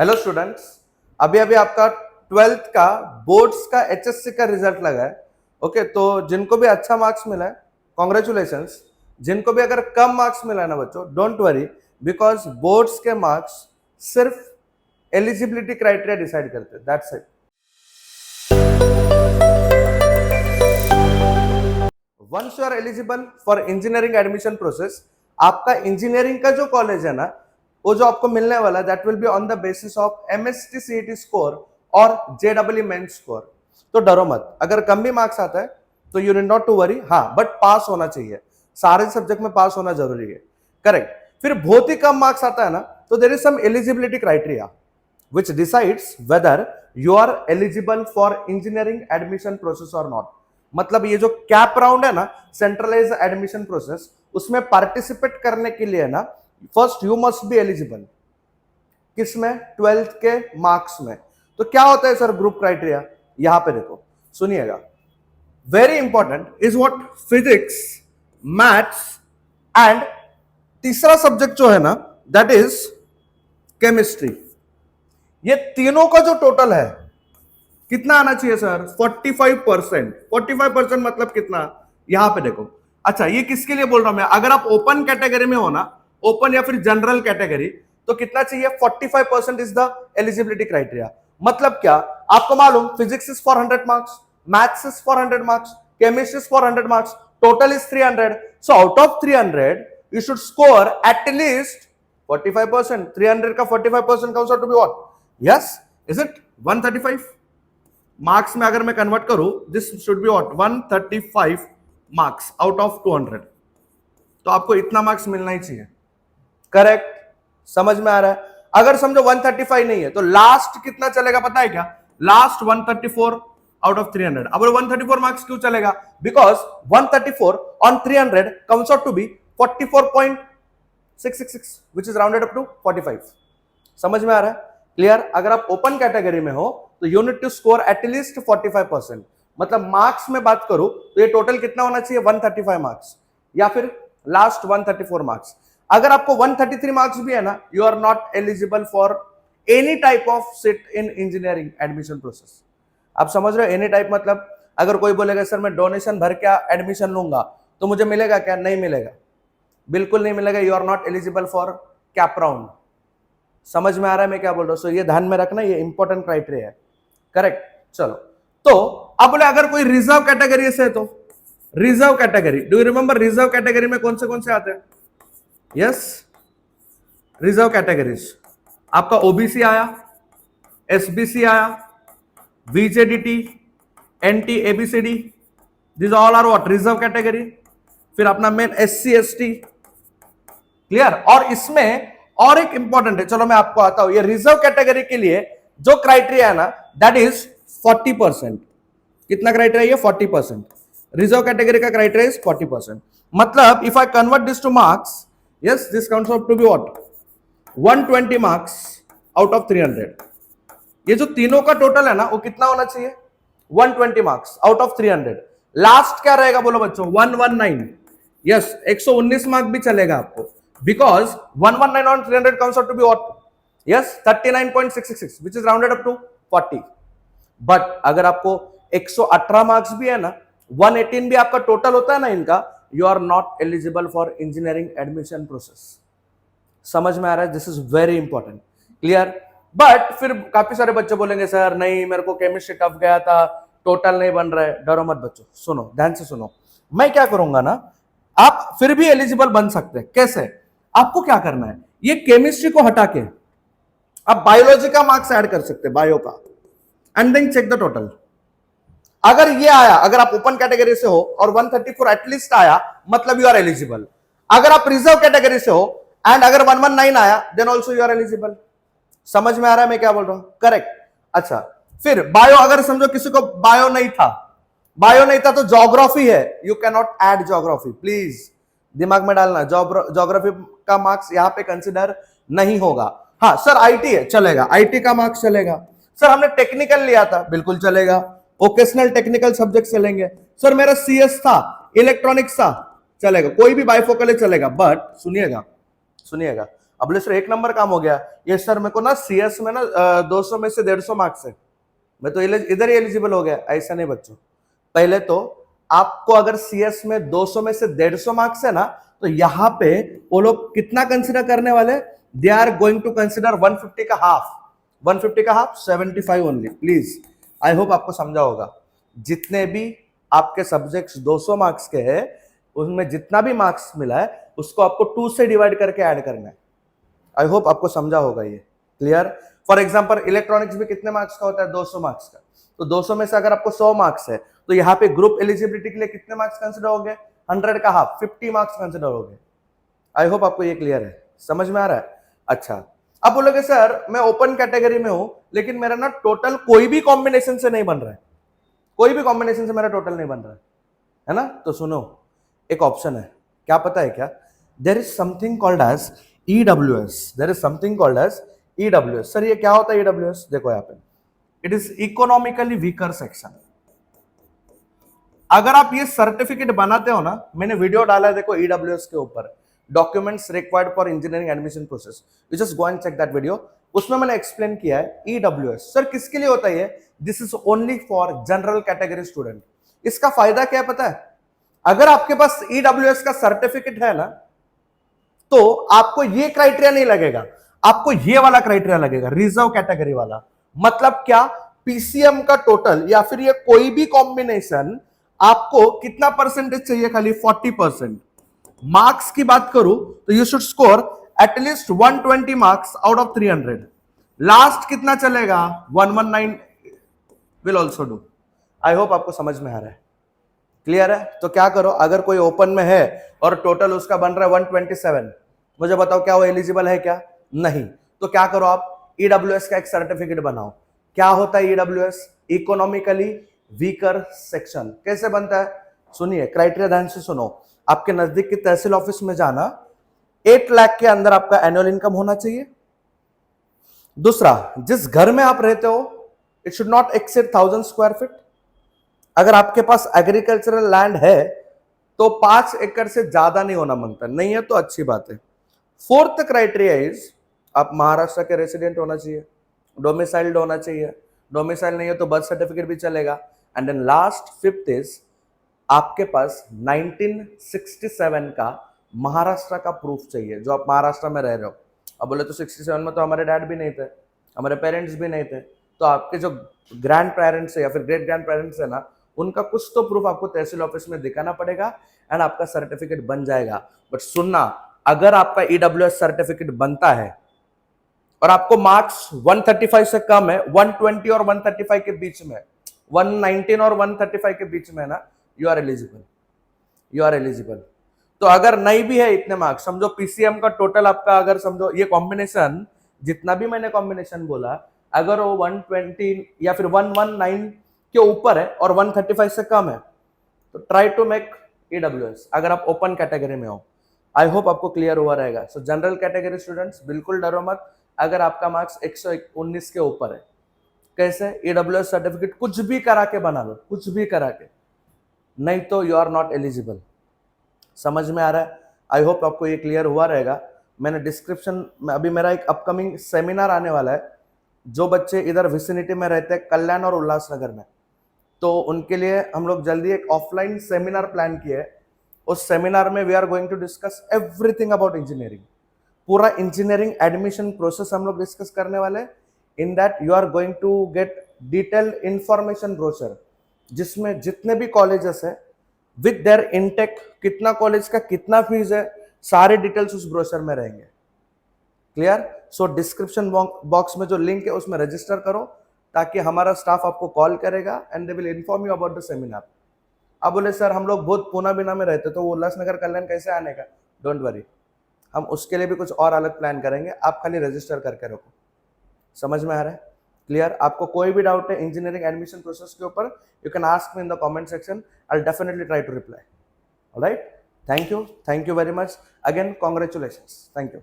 Hello students, अभी अभी आपका 12th का बोर्ड्स का एचएससी का रिजल्ट लगा है। ओके, तो जिनको भी अच्छा मार्क्स मिला है कॉन्ग्रेचुलेशंस। जिनको भी अगर कम मार्क्स मिला है ना बच्चों, डोंट वरी, बिकॉज बोर्ड्स के मार्क्स सिर्फ एलिजिबिलिटी क्राइटेरिया डिसाइड करते हैं, that's it. Once you are eligible for engineering admission process, आपका इंजीनियरिंग का जो कॉलेज है ना, वो जो आपको मिलने वाला, that will be on the basis of MST CET score और जेडब्ल्यू मेंस स्कोर। तो डरो मत, अगर कम भी मार्क्स आता है तो you need not to worry. हाँ, बट पास होना चाहिए, सारे सब्जेक्ट में पास होना जरूरी है, करेक्ट। फिर बहुत ही कम मार्क्स आता है ना, तो there is some eligibility criteria which decides whether you are eligible for engineering admission process or not। मतलब ये जो कैप राउंड है ना, सेंट्रलाइज एडमिशन प्रोसेस, उसमें पार्टिसिपेट करने के लिए ना, first you must be eligible. किसमें? 12th के मार्क्स में। तो क्या होता है सर ग्रुप क्राइटेरिया? यहां पे देखो, सुनिएगा, very important is what physics, maths and तीसरा सब्जेक्ट जो है ना, दैट इज केमिस्ट्री। ये तीनों का जो टोटल है कितना आना चाहिए सर? 45%। 45% मतलब कितना? यहां पे देखो। अच्छा, ये किसके लिए बोल रहा हूं मैं? अगर आप ओपन कैटेगरी में हो ना, ओपन या फिर जनरल कैटेगरी, तो कितना चाहिए? 45% इज द एलिजिबिलिटी क्राइटेरिया। मतलब क्या? आपको मालूम, physics is 400 marks, maths is 400 marks, chemistry is 400 marks, total is 300। So out of 300 you should score at least 45%। 300 का 45% comes out to be what? Yes, is it 135 marks में? अगर मैं convert करूं, this should be what? 135 marks out of 200। तो आपको इतना marks मिलना ही चाहिए, करेक्ट? समझ में आ रहा है? अगर समझो 135 नहीं है, तो लास्ट कितना चलेगा पता है क्या? Last 134 out of 300। अब 134 मार्क्स क्यों चलेगा? Because 134 on 300 comes out to be 44.666 which is rounded up to 45। समझ में आ रहा है? क्लियर? अगर आप ओपन कैटेगरी में हो तो you need to score at least 45%। मतलब मार्क्स में बात करूं तो ये टोटल कितना होना चाहिए? 135 मार्क्स या फिर लास्ट 134 मार्क्स। अगर आपको 133 मार्क्स भी है ना, you are not eligible for any type of seat in engineering admission process. आप समझ रहे हो? एनी टाइप मतलब अगर कोई बोलेगा सर मैं डोनेशन भर के एडमिशन लूंगा तो मुझे मिलेगा क्या? नहीं मिलेगा, बिल्कुल नहीं मिलेगा। You are not eligible for CAP round. समझ में आ रहा है मैं क्या बोल रहा हूं? सो ये ध्यान में रखना, ये इंपॉर्टेंट क्राइटेरिया है, करेक्ट? चलो, तो अब बोले अगर कोई रिजर्व कैटेगरी से है तो reserve category, do you remember reserve category में कौन से आते हैं? यस, रिजर्व कैटेगरीज आपका ओबीसी आया, एसबीसी आया, VJDT, NT, ABCD, this all are what? Reserve category. फिर अपना मेन एससी एसटी, क्लियर? और इसमें और एक इंपॉर्टेंट है, चलो मैं आपको आता हूं। ये रिजर्व कैटेगरी के लिए जो क्राइटेरिया है ना, दैट इज 40%। कितना क्राइटेरिया? 40%। रिजर्व कैटेगरी का क्राइटेरिया इज 40%। मतलब if I convert this to marks, yes, this counts out to be what? 120 marks out of 300। ये जो तीनों का टोटल है ना, वो कितना होना चाहिए? 120 मार्क्स आउट ऑफ 300। लास्ट क्या रहेगा बोलो बच्चों? 119। यस, 119 मार्क भी चलेगा आपको, because 119 on 300 comes out to be what? Yes, 39.666 which is rounded up to 40। but अगर आपको 118 मार्क्स भी है ना, 118 भी आपका टोटल होता है ना इनका, you are not eligible for engineering admission process। समझ में आ रहा है? This is very important, clear? But फिर काफी सारे बच्चे बोलेंगे सर नहीं, मेरे को केमिस्ट्री टफ गया था, टोटल नहीं बन रहा है। डरो मत बच्चों, सुनो, ध्यान से सुनो। मैं क्या करूंगा ना, आप फिर भी एलिजिबल बन सकते हैं। कैसे? आपको क्या करना है, ये केमिस्ट्री को हटा के आप बायोलॉजी का मार्क्स ऐड कर सकते हैं, बायो का, and then check the total. अगर ये आया, अगर आप ओपन कैटेगरी से हो और 134 एटलीस्ट आया, मतलब यू आर एलिजिबल। अगर आप रिजर्व कैटेगरी से हो एंड अगर 119 आया, then also you are eligible. समझ में आ रहा है मैं क्या बोल रहा हूं? करेक्ट। अच्छा, फिर बायो, अगर समझो किसी को बायो नहीं था तो ज्योग्राफी है, you can not add geography, please दिमाग में डालना। ज्योग्राफी का मार्क्स यहां पे कंसिडर नहीं होगा। हाँ सर, आईटी है, चलेगा, आईटी का मार्क्स चलेगा। सर हमने टेक्निकल लिया था, बिल्कुल चलेगा, वोकेशनल टेक्निकल सब्जेक्ट चलेंगे। सर मेरा सीएस था, इलेक्ट्रॉनिक्स था, चलेगा, कोई भी बाइफोकल चलेगा। बट सुनिएगा, अब बोले सर 1 नंबर काम हो गया। ये सर मेरे को ना सीएस में ना 200 में से 150 मार्क्स है, मैं तो इधर ही एलिजिबल हो गया। ऐसा नहीं बच्चों, पहले तो आपको अगर सीएस में 200 में से 150 मार्क्स है ना, तो यहां पे वो लोग कितना कंसिडर करने वाले, they are going to consider 150 का हाफ। 150 का half 75 only. Please, I hope आपको समझा होगा। जितने भी आपके सब्जेक्ट्स 200 मार्क्स के हैं, उसमें जितना भी मार्क्स मिला है उसको आपको 2 से डिवाइड करके ऐड करना है। आई होप आपको समझा होगा ये। क्लियर? फॉर एग्जांपल इलेक्ट्रॉनिक्स में कितने मार्क्स का होता है, 200 मार्क्स का। तो 200 में से अगर आपको 100 मार्क्स है, तो यहाँ पे ग्रुप एलिजिबिलिटी के लिए कितने मार्क्स कंसिडर हो गए, 100 का हाफ 50 मार्क्स कंसिडर हो गए। आई होप आपको ये क्लियर है, समझ में आ रहा है। अच्छा, अब बोलोगे सर मैं ओपन कैटेगरी में हूं, लेकिन मेरा ना टोटल कोई भी कॉम्बिनेशन से नहीं बन रहा है, कोई भी कॉम्बिनेशन से मेरा टोटल नहीं बन रहा है ना। तो सुनो, एक ऑप्शन है, क्या पता है क्या, there is something called as EWS। There is something called as EWS। Sir ये क्या होता है EWS? देखो यहाँ पे, it is economically weaker section. अगर आप ये सर्टिफिकेट बनाते हो ना, मैंने वीडियो डाला है देखो EWS के ऊपर, documents required for engineering admission process, you just go and check that video. उसमें मैंने एक्सप्लेन किया है EWS। सर किसके लिए होता है? This is only for general category student. इसका फायदा क्या है पता है? अगर आपके पास EWS का सर्टिफिकेट है ना, तो आपको ये क्राइटेरिया नहीं लगेगा, आपको ये वाला क्राइटेरिया लगेगा, रिजर्व कैटेगरी वाला। मतलब क्या, पीसीएम का टोटल या फिर ये कोई भी कॉम्बिनेशन आपको कितना परसेंटेज चाहिए, खाली 40%। मार्क्स की बात करूं तो you should score at least 120 marks out of 300। Last कितना चलेगा, 119 will also do. I hope आपको समझ में आ रहा है, क्लियर है। तो क्या करो, अगर कोई ओपन में है और टोटल उसका बन रहा है 127, मुझे बताओ क्या वो एलिजिबल है क्या? नहीं। तो क्या करो आप, EWS का एक सर्टिफिकेट बनाओ। क्या होता है EWS? Economically weaker section. कैसे बनता है? सुनिए, क्राइटेरिया ध्यान से सुनो। आपके नजदीक की तहसील ऑफिस में जाना, 8 लाख के अंदर आपका एनुअल इनकम होना चाहिए। दूसरा, जिस घर में आप रहते हो it should not exceed 1000 square feet. अगर आपके पास एग्रीकल्चरल लैंड है तो 5 एकड़ से ज्यादा नहीं होना मांगता, नहीं है तो अच्छी बात है। फोर्थ क्राइटेरिया इज, आप महाराष्ट्र के रेसिडेंट होना चाहिए, डोमिसाइल्ड होना चाहिए। डोमिसाइल नहीं है तो बर्थ सर्टिफिकेट भी चलेगा। And then last fifth is, आपके पास 1967 का महाराष्ट्र का प्रूफ चाहिए, जो आप महाराष्ट्र में रह रहे हो। अब बोले तो 67 में तो हमारे डैड भी नहीं थे, हमारे पेरेंट्स भी नहीं थे, तो आपके जो ग्रैंड पेरेंट्स है या फिर ग्रेट ग्रैंड पेरेंट्स है ना, उनका कुछ तो प्रूफ आपको तहसील ऑफिस में दिखाना पड़ेगा एंड आपका सर्टिफिकेट बन जाएगा। बट सुनना, अगर आपका EWS सर्टिफिकेट बनता है और आपको मार्क्स 135 से कम है, 120 और 135 के बीच में, 119 और 135 के बीच में ना, you are eligible, you are eligible. तो अगर नहीं भी है इतने मार्क्स, समझो पीसीएम का टोटल आपका, अगर समझो ये कॉम्बिनेशन जितना भी मैंने कॉम्बिनेशन बोला, अगर वो 120 या फिर 119 के ऊपर है और 135 से कम है, तो ट्राई टू मेक EWS अगर आप ओपन कैटेगरी में हो। आई होप आपको क्लियर हुआ रहेगा। सो जनरल कैटेगरी स्टूडेंट्स बिल्कुल डरो मत अगर आपका मार्क्स 119 के ऊपर है। कैसे? EWS सर्टिफिकेट कुछ भी करा के बना लो, कुछ भी करा के, नहीं तो यू आर नॉट एलिजिबल। समझ में आ रहा है? आई होप आपको ये क्लियर हुआ रहेगा। मैंने डिस्क्रिप्शन में, अभी मेरा एक अपकमिंग सेमिनार आने वाला है, जो बच्चे इधर विसिनिटी में रहते हैं कल्याण और उल्लासनगर में, तो उनके लिए हम लोग जल्दी एक ऑफलाइन सेमिनार प्लान किए है। उस सेमिनार में we are going to discuss everything about engineering, पूरा इंजीनियरिंग एडमिशन प्रोसेस हम लोग डिस्कस करने वाले। In that you are going to get detail information brochure, जिसमें जितने भी कॉलेजेस है विद देयर इनटेक, कितना कॉलेज का कितना फीस है, सारे डिटेल्स उस ब्रोशर में रहेंगे। क्लियर? सो डिस्क्रिप्शन बॉक्स में जो लिंक है उसमें रजिस्टर करो, ताकि हमारा स्टाफ आपको कॉल करेगा and they will inform you about the seminar. अब बोले सर हम लोग बहुत पूना बिना में रहते, तो वो उल्लासनगर कल्याण कैसे आने का? डोंट वरी, हम उसके लिए भी कुछ और अलग प्लान करेंगे, आप खाली रजिस्टर करके रखो। समझ में आ रहा है? क्लियर? आपको कोई भी डाउट है इंजीनियरिंग एडमिशन प्रोसेस के ऊपर, you can ask me in the comment section, I will definitely try to reply. Alright, thank you very much again, congratulations, thank you.